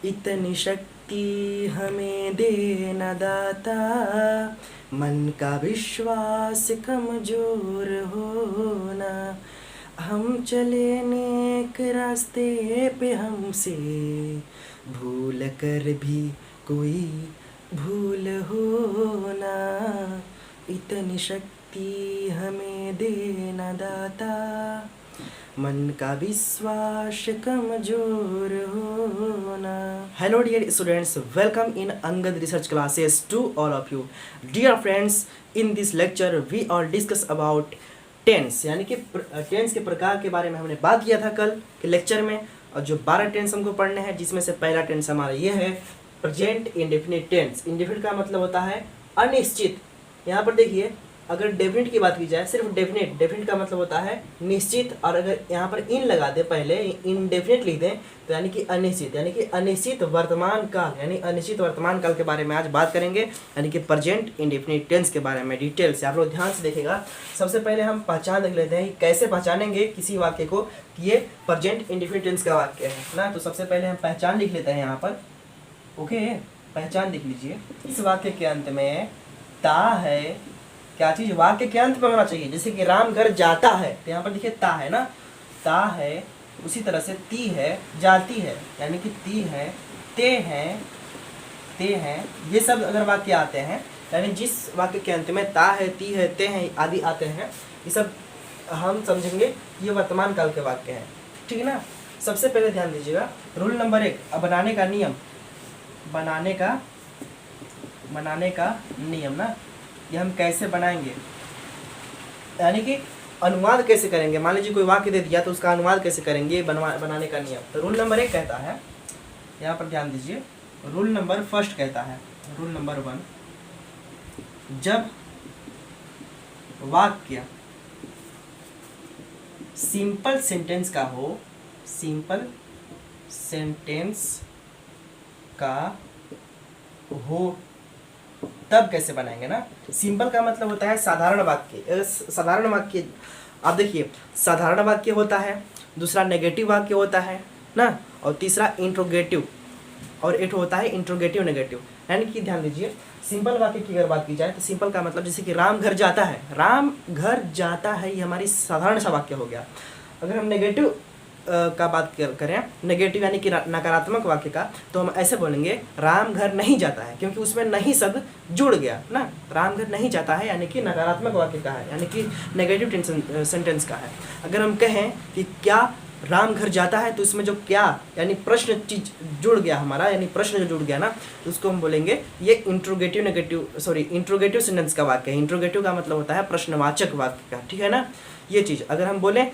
इतनी शक्ति हमें दे न दाता, मन का विश्वास कमजोर होना। हम चले नेक रास्ते पे, हमसे भूल कर भी कोई भूल होना। इतनी शक्ति हमें दे न दाता, मन का विश्वास कमजोर होना। Hello dear students, welcome in Angad research classes to all of you. Dear friends, in this lecture we are discuss about tense, यानी कि टेंस के प्रकार के बारे में हमने बात किया था कल के लेक्चर में। और जो 12 टेंस हमको पढ़ने हैं, जिसमें से पहला टेंस हमारा ये है प्रेजेंट इंडेफिनिट टेंस। इंडेफिनिट का मतलब होता है अनिश्चित। यहाँ पर देखिए, अगर डेफिनेट की बात की जाए, सिर्फ डेफिनेट, डेफिनेट का मतलब होता है निश्चित, और अगर यहाँ पर इन लगा दे, पहले इनडेफिनेट लिख दें, तो यानी कि अनिश्चित, यानी कि अनिश्चित वर्तमान काल, यानी अनिश्चित वर्तमान काल के बारे में आज बात करेंगे, यानी कि प्रेजेंट इंडेफिनिट टेंस के बारे में डिटेल से। आप लोग ध्यान से देखिएगा। सबसे पहले हम पहचान देख लेते हैं, कैसे पहचानेंगे किसी वाक्य को कि ये प्रेजेंट इंडेफिनिट टेंस का वाक्य है ना। तो सबसे पहले हम पहचान लिख लेते हैं यहाँ पर। ओके, पहचान देख लीजिए। इस वाक्य के अंत में ता है, क्या चीज वाक्य के अंत में होना चाहिए। जैसे कि राम घर जाता है, तो यहाँ पर देखिए ता है ना, ता है। उसी तरह से ती है, जाती है, यानी कि ती है, ते हैं, ते हैं। ये सब अगर वाक्य आते हैं, यानी जिस वाक्य के अंत में ता है, ती है, ते हैं आदि आते हैं, ये सब हम समझेंगे ये वर्तमान काल के वाक्य हैं। ठीक है ना। सबसे पहले ध्यान दीजिएगा, रूल नंबर 1, बनाने का नियम, बनाने का नियम ना, ये हम कैसे बनाएंगे, यानी कि अनुवाद कैसे करेंगे। मान लीजिए कोई वाक्य दे दिया, तो उसका अनुवाद कैसे करेंगे, बनाने का नियम। तो रूल नंबर 1 कहता है, यहाँ पर ध्यान दीजिए, रूल नंबर 1 कहता है, रूल नंबर 1, जब वाक्य सिंपल सेंटेंस का हो, सिंपल सेंटेंस का हो, तब कैसे बनाएंगे ना। सिंपल का मतलब होता है साधारण वाक्य। साधारण वाक्य आप देखिए, साधारण वाक्य होता है, दूसरा नेगेटिव वाक्य होता है ना, और तीसरा इंट्रोगेटिव, और एक होता है इंट्रोगेटिव नेगेटिव। यानी कि ध्यान दीजिए, सिंपल वाक्य की अगर बात की जाए, तो सिंपल का मतलब जैसे कि राम घर जाता है, राम घर जाता है, ये हमारी साधारण सा वाक्य हो गया। अगर हम नेगेटिव का बात करें, नेगेटिव यानी कि नकारात्मक वाक्य का, तो हम ऐसे बोलेंगे राम घर नहीं जाता है, क्योंकि उसमें नहीं शब्द जुड़ गया ना। राम घर नहीं जाता है यानी कि नकारात्मक वाक्य का है, यानी कि नेगेटिव सेंटेंस का है। अगर हम कहें कि क्या राम घर जाता है, तो इसमें जो क्या यानी प्रश्न चीज जुड़ गया हमारा, यानी प्रश्न जो जुड़ गया ना, तो उसको हम बोलेंगे ये इंट्रोगेटिव सेंटेंस का वाक्य है। इंट्रोगेटिव का मतलब होता है प्रश्नवाचक वाक्य का। ठीक है ना। ये चीज अगर हम बोले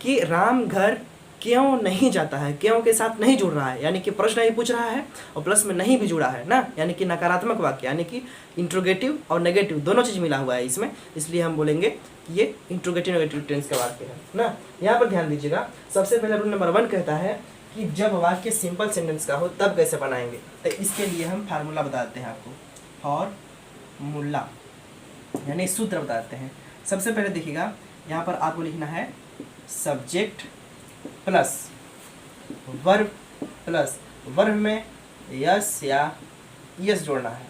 कि राम घर क्यों नहीं जाता है, क्यों के साथ नहीं जुड़ रहा है, यानी कि प्रश्न ही पूछ रहा है और प्लस में नहीं भी जुड़ा है ना, यानी कि नकारात्मक वाक्य, यानी कि इंट्रोगेटिव और नेगेटिव दोनों चीज मिला हुआ है इसमें, इसलिए हम बोलेंगे कि ये इंट्रोगेटिव नेगेटिव टेंस का वाक्य है ना। यहाँ पर ध्यान दीजिएगा, सबसे पहले रूल नंबर 1 कहता है कि जब वाक्य सिंपल सेंटेंस का हो, तब कैसे बनाएंगे। तो इसके लिए हम फार्मूला बताते हैं आपको, फार्मूला यानी सूत्र बताते हैं। सबसे पहले देखिएगा, यहाँ पर आपको लिखना है subject plus verb, plus verb में यस या यस जोड़ना है,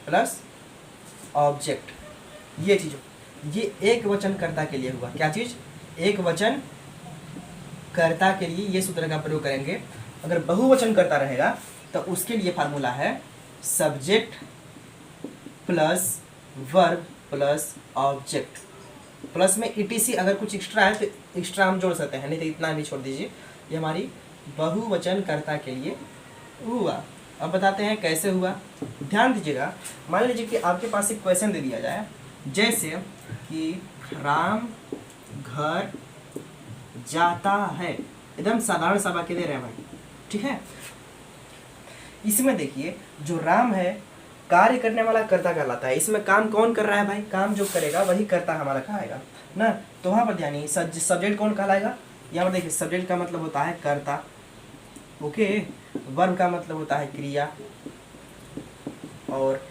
प्लस ऑब्जेक्ट। ये चीज, ये एक वचन कर्ता के लिए हुआ। क्या चीज, एक वचन कर्ता के लिए ये सूत्र का प्रयोग करेंगे। अगर बहुवचन कर्ता रहेगा, तो उसके लिए फार्मूला है subject plus verb plus object, plus में ईटीसी। अगर कुछ एक्स्ट्रा है तो एक्स्ट्रा हम जोड़ सकते हैं, नहीं तो इतना भी छोड़ दीजिए। ये हमारी बहुवचन कर्ता के लिए हुआ। अब बताते हैं कैसे हुआ। ध्यान दीजिएगा, मान लीजिए कि आपके पास एक क्वेश्चन दे दिया जाए, जैसे कि राम घर जाता है, एकदम साधारण सा वाक्य दे रहे हैं भाई। ठीक है। इसमें देखिए, जो राम है कार्य करने वाला कर्ता कहलाता है। इसमें काम कौन कर रहा है भाई, काम जो करेगा वही कर्ता हमारा कहाएगा ना। तो वहाँ पर ध्यान, सब्जेक्ट कौन कहलाएगा। यहाँ पर देखिए, सब्जेक्ट का मतलब होता है कर्ता, ओके। वर्ब का मतलब होता है क्रिया, और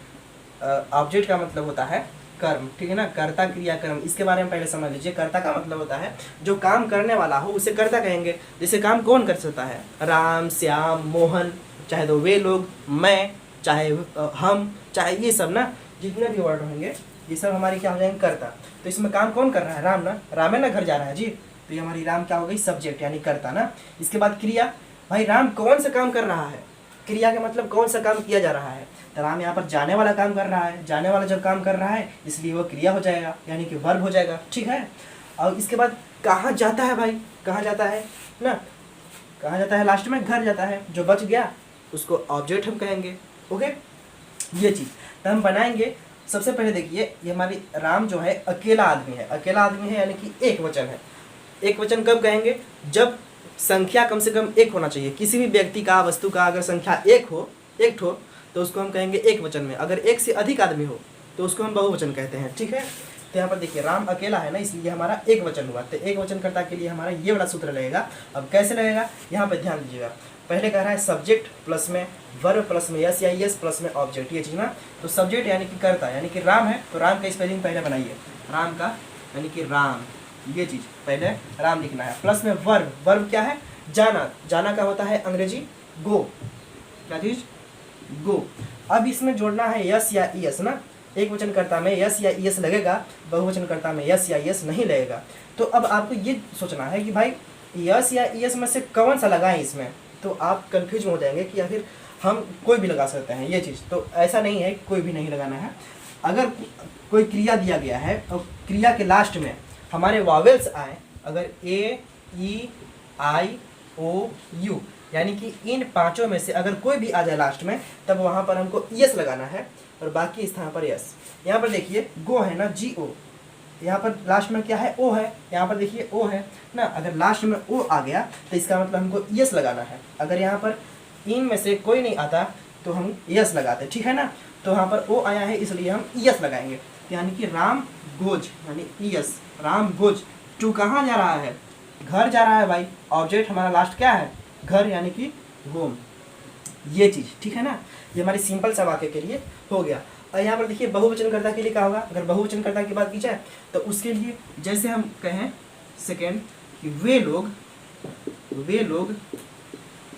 ऑब्जेक्ट का मतलब होता है कर्म, ठीक है ना, कर्ता क्रिया कर्म, इसके बारे में पहले समझ लीजिए। कर्ता का मतलब होता है जो काम करने वाला हो उसे कर्ता कहेंगे। जैसे काम कौन कर सकता है, राम, श्याम, मोहन, चाहे तो वे लोग, मैं, चाहे हम, चाहे ये सब ना, जितने भी वर्ड होंगे ये सब हमारी क्या हो जाएंगे, कर्ता। तो इसमें काम कौन कर रहा है, राम ना, राम है ना, घर जा रहा है जी, तो ये हमारी राम क्या हो गई, सब्जेक्ट यानी कर्ता ना। इसके बाद क्रिया, भाई राम कौन सा काम कर रहा है, क्रिया का मतलब कौन सा काम किया जा रहा है, तो राम यहाँ पर जाने वाला काम कर रहा है, जाने वाला जब काम कर रहा है इसलिए वो क्रिया हो जाएगा, यानी कि वर्ब हो जाएगा, ठीक है। और इसके बाद कहाँ जाता है भाई, कहाँ जाता है ना, कहाँ जाता है, लास्ट में घर जाता है, जो बच गया उसको ऑब्जेक्ट हम कहेंगे, ओके। ये चीज़ तो हम बनाएंगे। सबसे पहले देखिए, ये हमारी राम जो है अकेला आदमी है, अकेला आदमी है यानी कि एक वचन है। एक वचन कब कहेंगे, जब संख्या कम से कम एक होना चाहिए, किसी भी व्यक्ति का, वस्तु का अगर संख्या एक हो, एक ठो, तो उसको हम कहेंगे एक वचन में। अगर एक से अधिक आदमी हो तो उसको हम बहुवचन कहते हैं, ठीक है। तो यहाँ पर देखिए राम अकेला है ना, इसलिए हमारा एक वचन हुआ, तो एक वचन कर्ता के लिए हमारा ये वाला सूत्र लगेगा। अब कैसे लगेगा, यहाँ पर ध्यान दीजिएगा। पहले कह रहा है सब्जेक्ट प्लस में वर्ब प्लस में यस या यस प्लस में ऑब्जेक्ट, ये चीज़ ना। तो सब्जेक्ट यानी कि कर्ता, यानी कि राम है, तो राम का स्पेलिंग पहले बनाइए, राम का यानी कि राम, ये चीज़ पहले राम लिखना है। प्लस में वर्ब, वर्ब क्या है, जाना, जाना का होता है अंग्रेजी गो, क्या चीज़, गो। अब इसमें जोड़ना है यस या यस ना, एक वचन कर्ता में यस या यस लगेगा, बहुवचन कर्ता में यस या यस नहीं लगेगा। तो अब आपको ये सोचना है कि भाई यस या यस में से कौन सा लगाएं इसमें, तो आप कंफ्यूज हो जाएंगे कि या फिर हम कोई भी लगा सकते हैं, ये चीज़ तो ऐसा नहीं है, कोई भी नहीं लगाना है। अगर कोई क्रिया दिया गया है और क्रिया के लास्ट में हमारे वावेल्स आए, अगर ए, ई, आई, ओ, यू, यानी कि इन पांचों में से अगर कोई भी आ जाए लास्ट में, तब वहाँ पर हमको यस लगाना है और बाकी स्थान पर यस। यहाँ पर देखिए गो है ना, जी ओ, यहाँ पर लास्ट में क्या है, ओ है, यहाँ पर देखिए ओ है ना। अगर लास्ट में ओ आ गया तो इसका मतलब हमको यस लगाना है। अगर यहाँ पर इन में से कोई नहीं आता तो हम यस लगाते, ठीक है ना। तो यहाँ पर ओ आया है इसलिए हम यस लगाएंगे, यानी कि राम गोज, यानी यस, राम गोज टू कहाँ जा रहा है, घर जा रहा है भाई। ऑब्जेक्ट हमारा लास्ट क्या है, घर यानी कि होम, ये चीज़, ठीक है ना। ये हमारी सिंपल सा वाक्य के लिए हो गया। और यहाँ पर देखिए बहुवचनकर्ता के लिए क्या होगा, अगर बहुवचनकर्ता की बात की जाए तो उसके लिए जैसे हम कहें सेकेंड कि वे लोग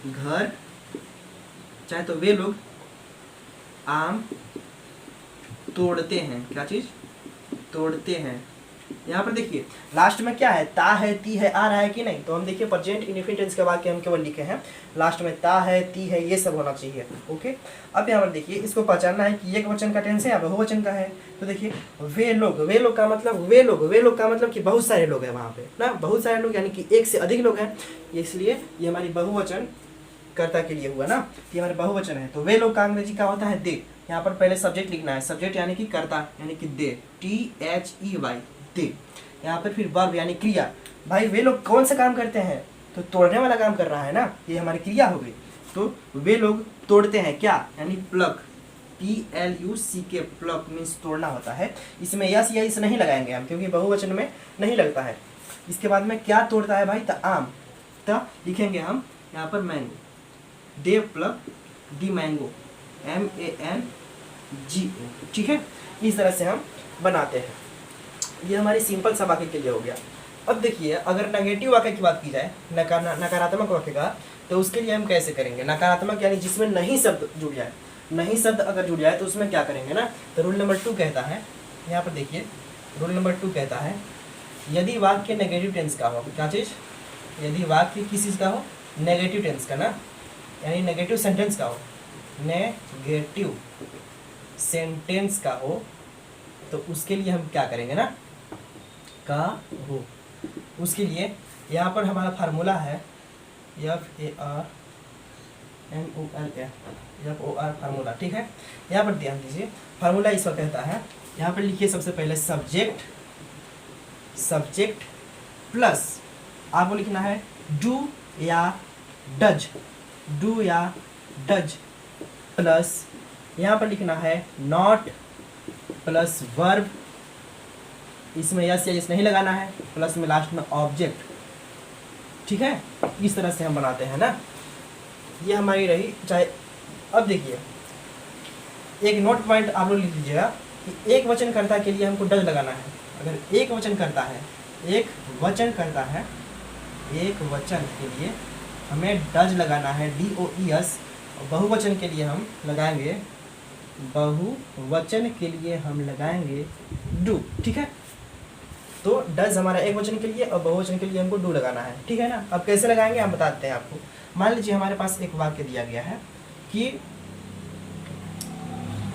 घर, चाहे तो वे लोग आम तोड़ते हैं, क्या चीज़, तोड़ते हैं। यहाँ पर देखिए लास्ट में क्या है, ता है, ती है, आ रहा है कि नहीं, तो हम देखिए प्रेजेंट इंडेफिनिट टेंस के वाक्य हम केवल लिखे हैं, लास्ट में ता है, ती है, ये सब होना चाहिए, ओके। अब यहाँ पर देखिए इसको पहचानना है कि एक वचन का टेंस है या बहुवचन का है। तो देखिए वे लोग का मतलब, वे लोग का मतलब कि बहुत सारे लोग हैं वहाँ पे ना, बहुत सारे लोग यानी कि एक से अधिक लोग हैं, इसलिए ये हमारी बहुवचन कर्ता के लिए हुआ ना, ये हमारे बहुवचन है। तो वे लोग का अंग्रेजी क्या होता है, दे। यहाँ पर पहले सब्जेक्ट लिखना है, सब्जेक्ट यानी कि कर्ता यानी कि दे, THEY, दे। यहाँ पर फिर वर्ब यानी क्रिया, भाई वे लोग कौन सा काम करते हैं, तो तोड़ने वाला काम कर रहा है ना, ये हमारी क्रिया हो गई। तो वे लोग तोड़ते हैं क्या, यानी प्लक, PLUCK, प्लक मीन्स तोड़ना होता है। इसमें यस या इस नहीं लगाएंगे हम, क्योंकि बहुवचन में नहीं लगता है। इसके बाद में क्या तोड़ता है भाई, तो आम, तो लिखेंगे हम यहाँ पर मैंगो, दे प्लक दी मैंगो, MANGO, ठीक है। इस तरह से हम बनाते हैं। ये हमारी सिंपल सा वाक्य के लिए हो गया। अब देखिए अगर नेगेटिव वाक्य की बात की जाए, नकारात्मक वाक्य का, तो उसके लिए हम कैसे करेंगे। नकारात्मक यानी जिसमें नहीं शब्द जुड़ जाए, नहीं शब्द अगर जुड़ जाए तो उसमें क्या करेंगे ना, तो रूल नंबर 2 कहता है, यहाँ पर देखिए रूल नंबर 2 कहता है, यदि वाक्य नेगेटिव टेंस का हो, क्या चीज़, यदि वाक्य किस चीज़ का हो, नेगेटिव टेंस का ना, यानी नेगेटिव सेंटेंस का हो, नेगेटिव सेंटेंस का हो, तो उसके लिए हम क्या करेंगे ना, का हो, उसके लिए यहाँ पर हमारा फार्मूला है FARMULA, फार्मूला, ठीक है। यहाँ पर ध्यान दीजिए, फार्मूला इस वक्त कहता है, यहाँ पर लिखिए सबसे पहले सब्जेक्ट प्लस आपको लिखना है डू या डज, प्लस यहाँ पर लिखना है नॉट प्लस वर्ब, इसमें यस या यस नहीं लगाना है, प्लस में लास्ट में ऑब्जेक्ट, ठीक है। इस तरह से हम बनाते हैं ना, ये हमारी रही। चाहे अब देखिए एक नोट पॉइंट आप लोग लिख लीजिएगा, कि एक वचनकर्ता के लिए हमको डज लगाना है। अगर एक वचन करता है, एक वचन करता है, एक वचन के लिए हमें डज लगाना है, DOES। और बहुवचन के लिए हम लगाएंगे, बहुवचन के लिए हम लगाएंगे डू। ठीक है, तो डज हमारा एक वचन के लिए और बहुवचन के लिए हमको डू लगाना है। ठीक है ना। अब कैसे लगाएंगे हम बताते हैं आपको। मान लीजिए हमारे पास एक वाक्य दिया गया है कि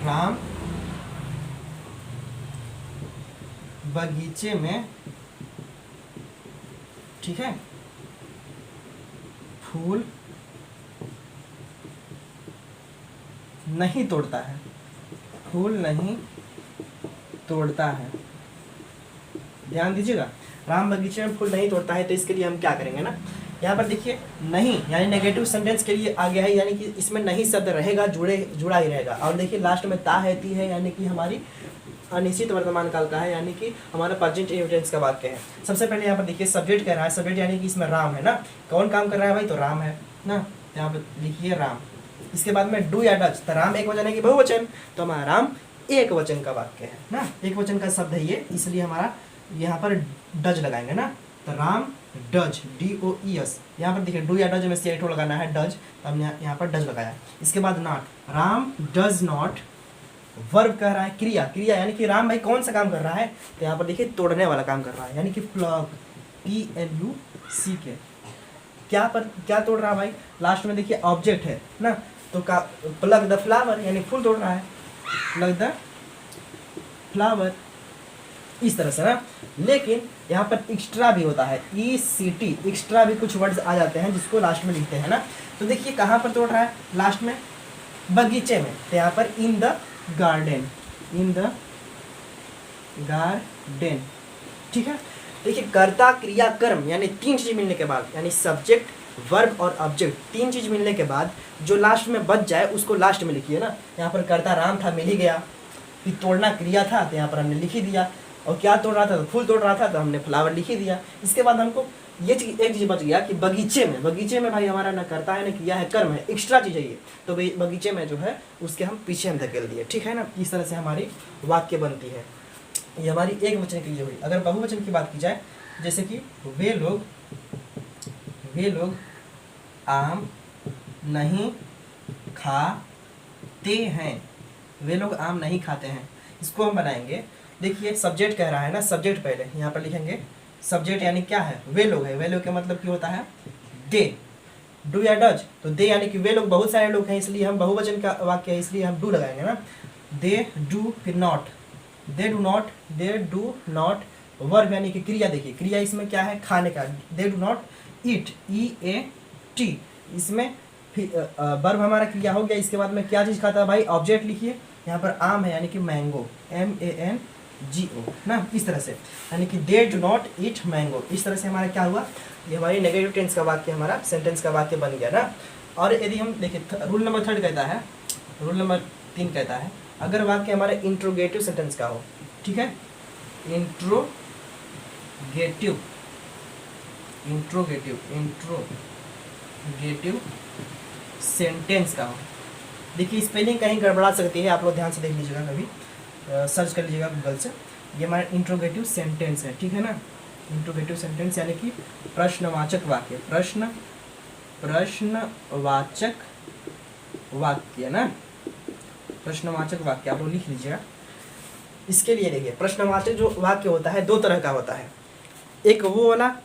राम बगीचे में, ठीक है, फूल नहीं तोड़ता है, फूल नहीं तोड़ता है। ध्यान दीजिएगा, राम बगीचे में फूल नहीं तोड़ता है, तो इसके लिए हम क्या करेंगे ना, यहाँ पर देखिए नहीं यानी नेगेटिव सेंटेंस के लिए आ गया है, यानी कि इसमें नहीं शब्द रहेगा, जुड़ा ही रहेगा। और देखिए लास्ट में ता है, ती है, यानी कि हमारी अनिश्चित वर्तमान काल का है, यानी कि हमारा प्रेजेंट इंटेंस का वाक्य है। सबसे पहले यहाँ पर देखिए सब्जेक्ट कह रहा है, सब्जेक्ट यानी कि इसमें राम है ना, कौन काम कर रहा है भाई, तो राम है ना, यहाँ पर लिखिए राम। इसके बाद में डू या डज, तो राम एक वचन है कि बहुवचन, तो हमारा राम एक वचन का वाक्य है ना, एक वचन का शब्द है ये, इसलिए हमारा यहाँ पर डज लगाएंगे ना, तो राम डज, DOES। यहाँ पर देखिए डू या डज में से एक लगाना है डज, तो हमने यहाँ पर डज लगाया। इसके बाद not, Ram does not, verb कह रहा है क्रिया, क्रिया यानी कि राम भाई कौन सा काम कर रहा है, तो यहाँ पर देखिए तोड़ने वाला काम कर रहा है, यानी कि प्लग, PLUCK। क्या तोड़ रहा है भाई, लास्ट में देखिए ऑब्जेक्ट है ना, तो प्लग द फ्लावर यानी फूल तोड़ रहा है, प्लग द फ्लावर, इस तरह से ना। लेकिन यहाँ पर एक्स्ट्रा भी होता है, ECT, एक्स्ट्रा भी कुछ वर्ड्स आ जाते हैं जिसको लास्ट में लिखते हैं ना। तो देखिए कहाँ पर तोड़ रहा है, लास्ट में बगीचे में, तो यहाँ पर in the garden, in the garden. ठीक है, देखिए कर्ता क्रिया कर्म यानी तीन चीज मिलने के बाद, यानी सब्जेक्ट वर्ब और ऑब्जेक्ट, तीन चीज मिलने के बाद जो लास्ट में बच जाए उसको लास्ट में लिखिए ना। यहाँ पर कर्ता राम था, मिल ही गया, फिर तोड़ना क्रिया था, तो यहाँ पर हमने लिख ही दिया, और क्या तोड़ रहा था, तो फूल तोड़ रहा था, तो हमने फ्लावर लिख ही दिया। इसके बाद हमको ये चीज, एक चीज बच गया कि बगीचे में, बगीचे में भाई हमारा ना करता है ना क्रिया है, कर्म है, एक्स्ट्रा चीज है ये, तो भाई बगीचे में जो है उसके हम पीछे हम धकेल दिए। ठीक है ना, इस तरह से हमारी वाक्य बनती है। ये हमारी एक वचन के लिए हुई। अगर बहुवचन की बात की जाए, जैसे कि वे लोग आम नहीं खाते हैं, वे लोग आम नहीं खाते हैं, इसको हम बनाएंगे। देखिए सब्जेक्ट कह रहा है ना, सब्जेक्ट पहले यहाँ पर लिखेंगे, सब्जेक्ट यानी क्या है, वे लोग है, वे लोग का मतलब क्या होता है, दे। डू या डज, तो दे यानी कि वे लोग बहुत सारे लोग हैं, इसलिए हम बहुवचन का वाक्य है, इसलिए हम डू लगाएंगे ना। दे डू, फिर not, they do not, verb यानी कि क्रिया, देखिए क्रिया इसमें क्या है, खाने का, they do not eat, EAT, इसमें वर्ब हमारा क्रिया हो गया। इसके बाद में क्या चीज़ खाता है भाई, ऑब्जेक्ट लिखिए, यहाँ पर आम है यानी कि मैंगो, MANGO ना, इस तरह से, यानी कि they do not eat mango. इस तरह से हमारा क्या हुआ, ये हमारी नेगेटिव टेंस का वाक्य, हमारा सेंटेंस का वाक्य बन गया ना। और यदि हम देखिए रूल नंबर 3 कहता है, रूल नंबर 3 कहता है, अगर वाक्य हमारे इंट्रोगेटिव सेंटेंस का हो, ठीक है, इंट्रोगेटिव सेंटेंस का हो। देखिए स्पेलिंग कहीं गड़बड़ा सकती है, आप लोग ध्यान से देख लीजिएगा, कभी सर्च कर लीजिएगा गूगल से। ये हमारा इंट्रोगेटिव सेंटेंस है, ठीक है ना। इंट्रोगेटिव सेंटेंस यानी कि प्रश्नवाचक वाक्य, प्रश्नवाचक वाक्य ना, प्रश्नवाचक वाक्य आप लोग लिख लीजिएगा। इसके लिए देखिए प्रश्नवाचक जो वाक्य होता है 2 तरह का होता है। एक वो वाला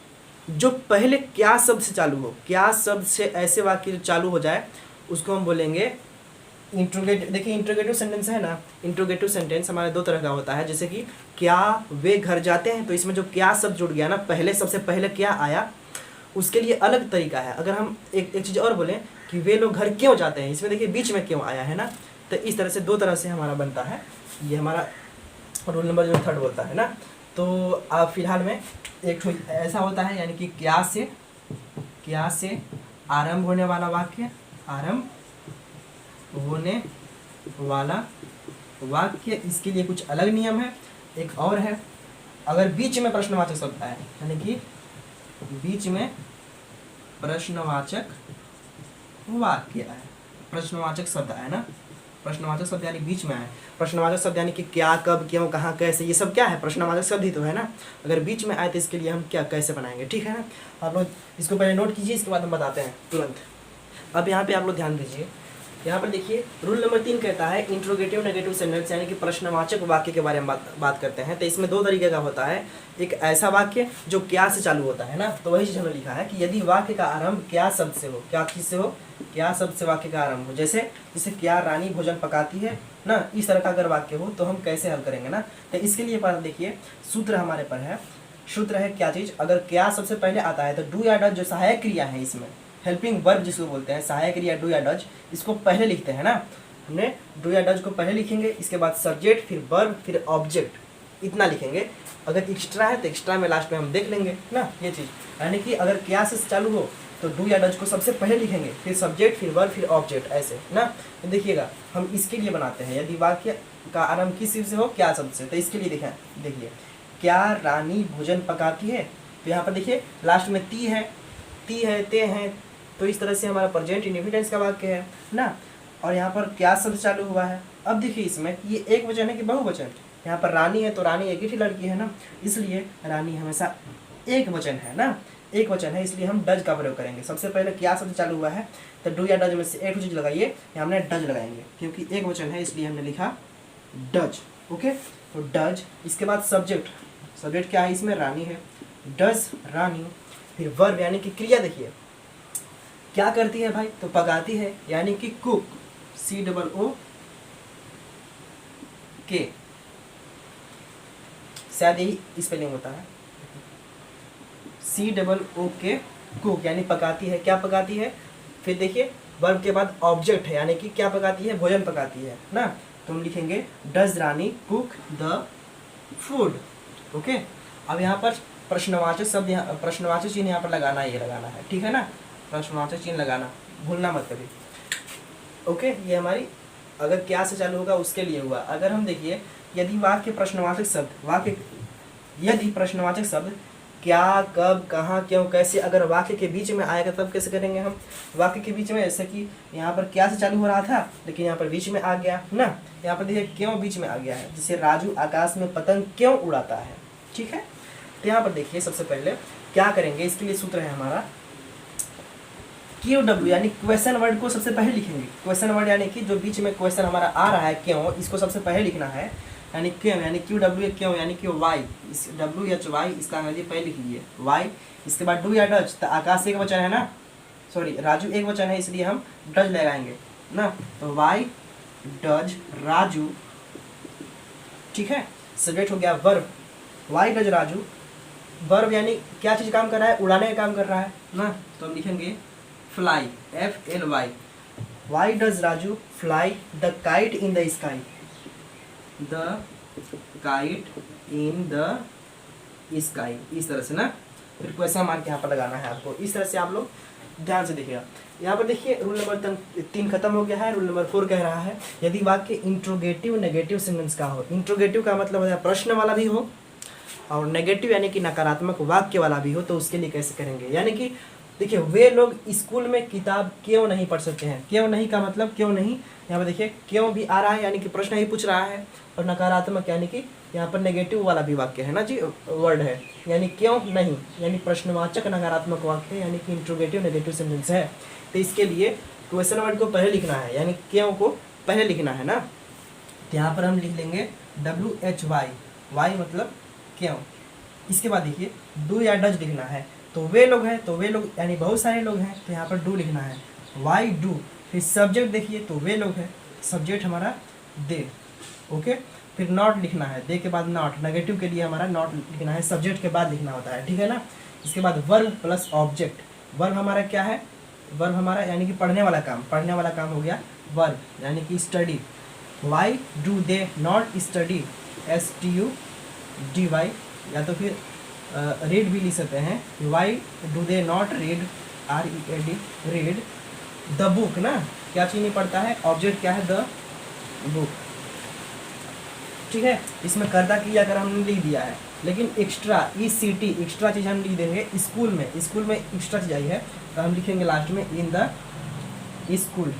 जो पहले क्या शब्द से चालू हो, क्या शब्द से ऐसे वाक्य जो चालू हो जाए उसको हम बोलेंगे इंट्रोगेटिव। देखिए इंट्रोगेटिव सेंटेंस है ना, इंट्रोगेटिव सेंटेंस हमारे 2 तरह का होता है। जैसे कि क्या वे घर जाते हैं, तो इसमें जो क्या शब्द जुड़ गया ना, पहले सबसे पहले क्या आया, उसके लिए अलग तरीका है। अगर हम एक चीज़ और बोलें कि वे लोग घर क्यों जाते हैं, इसमें देखिए बीच में क्यों आया है ना, तो इस तरह से 2 तरह से हमारा बनता है। ये हमारा रूल नंबर जो 3 बोलता है ना। तो अब फिलहाल में एक ऐसा होता है, यानी कि क्या से आरंभ होने वाला वाक्य, आरंभ होने वाला वाक्य, इसके लिए कुछ अलग नियम है। एक और है, अगर बीच में प्रश्नवाचक शब्द आए, यानी कि बीच में प्रश्नवाचक वाक्य आए, प्रश्नवाचक शब्द आए ना, प्रश्नवाचक शब्द यानी बीच में आए। प्रश्नवाचक शब्द यानी कि क्या, कब, क्यों, कहाँ, कैसे, ये सब क्या है, प्रश्नवाचक शब्द ही तो है ना। अगर बीच में आए तो इसके लिए हम क्या कैसे बनाएंगे, ठीक है ना। आप लोग इसको पहले नोट कीजिए, इसके बाद हम बताते हैं तुरंत। अब यहाँ पे आप लोग ध्यान दीजिए, यहाँ पर देखिए रूल नंबर 3 कहता है इंट्रोगेटिव नेगेटिव सेंटेंस यानी कि प्रश्नवाचक वाक्य के बारे में बात करते हैं। तो इसमें 2 तरीके का होता है, एक ऐसा वाक्य जो क्या से चालू होता है ना, तो वही चीज़ हमें लिखा है कि यदि वाक्य का आरंभ क्या शब्द से हो, क्या चीज़ से हो, क्या शब्द से वाक्य का आरंभ हो, जैसे क्या रानी भोजन पकाती है ना, इस तरह का अगर वाक्य हो तो हम कैसे हल करेंगे ना। तो इसके लिए पर देखिए सूत्र हमारे पर है, सूत्र है क्या चीज़, अगर क्या सबसे पहले आता है तो डू या डज जो सहायक क्रिया है, इसमें हेल्पिंग वर्ब जिसको बोलते हैं, सहायक क्रिया डू या डज, इसको पहले लिखते हैं ना। हमने डू या डज को पहले लिखेंगे, इसके बाद सब्जेक्ट, फिर वर्ब, फिर ऑब्जेक्ट, इतना लिखेंगे। अगर एक्स्ट्रा है तो एक्स्ट्रा में लास्ट में हम देख लेंगे ना ये चीज़। यानी कि अगर क्या से चालू हो तो डू या डज को सबसे पहले लिखेंगे, फिर सब्जेक्ट, फिर वर्ब, फिर ऑब्जेक्ट, ऐसे ना। तो देखिएगा हम इसके लिए बनाते हैं, यदि वाक्य का आरंभ किस चीज़ से हो, क्या शब्द से, तो इसके लिए देखिए क्या रानी भोजन पकाती है, तो यहाँ पर देखिए लास्ट में ती है, ते हैं, तो इस तरह से हमारा प्रेजेंट इंडेफिनिट का वाक्य है ना। और यहाँ पर क्या शब्द चालू हुआ है, अब देखिए इसमें ये एक वचन है कि बहुवचन, यहाँ पर रानी है तो रानी एक ही लड़की है ना, इसलिए रानी हमेशा एक वचन है ना, एक वचन है, इसलिए हम डज का प्रयोग करेंगे। सबसे पहले क्या शब्द चालू हुआ है तो डू या डज में से एक चीज लगाइए, यहाँ हमने डज लगाएंगे क्योंकि एक वचन है इसलिए हमने लिखा डज। ओके, तो डज, इसके बाद सब्जेक्ट, सब्जेक्ट क्या है इसमें, रानी है, डज रानी, फिर वर्ब यानी कि क्रिया, देखिए क्या करती है भाई, तो पकाती है यानी कि कुक, COOK, शायद यही स्पेलिंग होता है, COOK, कुक यानी पकाती है, क्या पकाती है। फिर देखिए वर्ब के बाद ऑब्जेक्ट है यानी कि क्या पकाती है, भोजन पकाती है ना, तो हम लिखेंगे does Rani cook the food. Okay, अब यहाँ पर प्रश्नवाचक शब्द, प्रश्नवाचक चिन्ह यहाँ पर लगाना है, ठीक है ना, प्रश्नवाचक चिन्ह लगाना भूलना मत कभी। ओके, ये हमारी अगर क्या से चालू होगा उसके लिए हुआ। अगर हम देखिए यदि यदि प्रश्नवाचक शब्द क्या, कब, कहाँ, क्यों, कैसे अगर वाक्य के बीच में आएगा तब कैसे करेंगे हम। वाक्य के बीच में, जैसे कि यहाँ पर क्या से चालू हो रहा था लेकिन यहाँ पर बीच में आ गया ना, यहाँ पर देखिए क्यों बीच में आ गया है, जैसे राजू आकाश में पतंग क्यों उड़ाता है, ठीक है। तो यहाँ पर देखिए सबसे पहले क्या करेंगे, इसके लिए सूत्र है हमारा QW यानी क्वेश्चन वर्ड को सबसे पहले लिखेंगे। क्वेश्चन वर्ड यानी कि जो बीच में क्वेश्चन हमारा आ रहा है क्यों, इसको सबसे पहले लिखना है, यानी क्यों यानी QW क्यों यानी कि वाई, इस WHY इसका अंग्रेजी पहले लिख लीजिए वाई। इसके बाद डू या डज, तो आकाश एक वचन है ना, सॉरी राजू एक वचन है इसलिए हम डज लगाएंगे ना, तो वाई डज राजू, ठीक है। सब्जेक्ट हो गया verb, why does Raju, verb यानी क्या चीज़ काम कर रहा है, उड़ाने का काम कर रहा है ना, तो हम लिखेंगे fly, FLY, why does Raju fly the kite in the sky, the kite in the sky, इस तरह से ना। फिर क्वेश्चन मार्क यहाँ पर लगाना है आपको, इस तरह से आप लोग ध्यान से देखिएगा। यहाँ पर देखिए रूल नंबर 3 खत्म हो गया है। रूल नंबर 4 कह रहा है यदि वाक्य इंट्रोगेटिव नेगेटिव सेंटेंस का हो, इंट्रोगेटिव का मतलब होता है प्रश्न वाला भी हो और नेगेटिव यानी कि नकारात्मक वाक्य वाला भी हो, तो उसके लिए कैसे करेंगे। यानी कि देखिए वे लोग स्कूल में किताब क्यों नहीं पढ़ सकते हैं, क्यों नहीं का मतलब क्यों नहीं, यहाँ पर देखिए क्यों भी आ रहा है यानी कि प्रश्न ही पूछ रहा है, और नकारात्मक यानी कि यहाँ पर नेगेटिव वाला भी वाक्य है ना जी, वर्ड है, यानी क्यों नहीं यानी प्रश्नवाचक नकारात्मक वाक्य यानी कि इंट्रोगेटिव नेगेटिव सेंटेंस है। तो इसके लिए क्वेश्चन वर्ड को पहले लिखना है यानी क्यों को पहले लिखना है ना, तो यहाँ पर हम लिख लेंगे WHY, वाई मतलब क्यों। इसके बाद देखिए डू या डज लिखना है, तो वे लोग हैं, तो वे लोग यानी बहुत सारे लोग हैं, तो यहाँ पर डू लिखना है, वाई डू। फिर सब्जेक्ट देखिए तो वे लोग हैं, सब्जेक्ट हमारा दे, ओके। फिर नॉट लिखना है, दे के बाद नॉट, नेगेटिव के लिए हमारा नॉट लिखना है, सब्जेक्ट के बाद लिखना होता है, ठीक है ना। इसके बाद वर्ब प्लस ऑब्जेक्ट, वर्ब हमारा क्या है, वर्ब हमारा यानी कि पढ़ने वाला काम हो गया वर्ब, यानी कि study, Y do they not study, STUDY, या तो फिर रीड भी लिख सकते हैं, Y do they not read, READ, read the book ना, क्या चीज़ नहीं पढ़ता है, ऑब्जेक्ट क्या है द बुक, ठीक है। इसमें कर्ता क्रिया अगर हमने लिख दिया है, लेकिन एक्स्ट्रा ECT एक्स्ट्रा चीज़ हम लिख देंगे स्कूल में एक्स्ट्रा चीज़ आई है तो हम लिखेंगे लास्ट में in the school,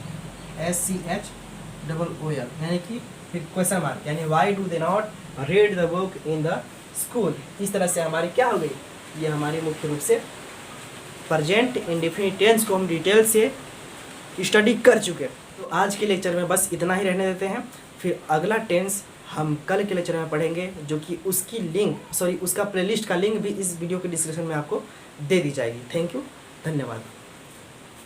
double O L, यानी कि फिर क्वेश्चन मार्क, यानी why do they not read the book in the school. इस तरह से हमारी क्या हो गई, ये हमारी मुख्य रूप से प्रेजेंट इंडेफिनिट टेंस को हम डिटेल से स्टडी कर चुके हैं। तो आज के लेक्चर में बस इतना ही रहने देते हैं, फिर अगला टेंस हम कल के लेक्चर में पढ़ेंगे, जो कि उसकी लिंक उसका प्लेलिस्ट का लिंक भी इस वीडियो के डिस्क्रिप्शन में आपको दे दी जाएगी। थैंक यू, धन्यवाद।